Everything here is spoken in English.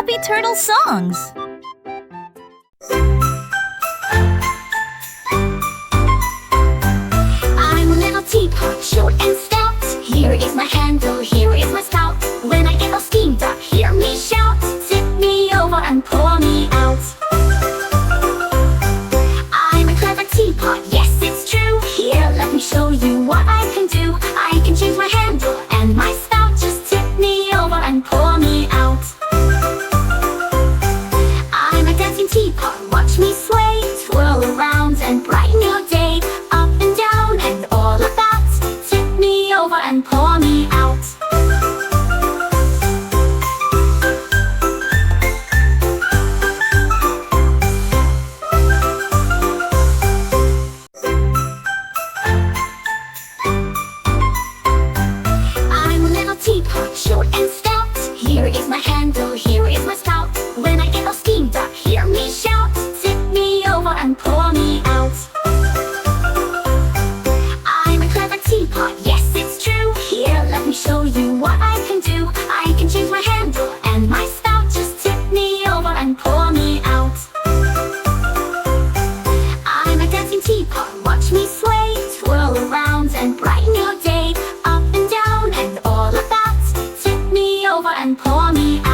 happy turtle songs. I'm a little teapot, short and stout. Here is my handle, here is my spout. When I get all steamed up, hear me shout. Tip me over and pour me out. I'm a clever teapot, yes it's true. Here, let me show you what I can do. I can change my handle and my spout. Just tip me over and pour me out. I'm a dancing teapot, watch me sway. Twirl around and brighten your day. Up and down and all of that. Tip me over and pour me out. I'm a little teapot, short and stout. Here is my handle, here is my spout. When I get all steamed up, hear me shout. Tip me over and pour me out. I'm a clever teapot, yes it's true. Here, let me show you what I can do. I can change my handle and my spout. Just tip me over and pour me out. I'm a dancing teapot, watch me sway. Twirl around and brighten your day. Up and down and all of that. Tip me over and pour me out.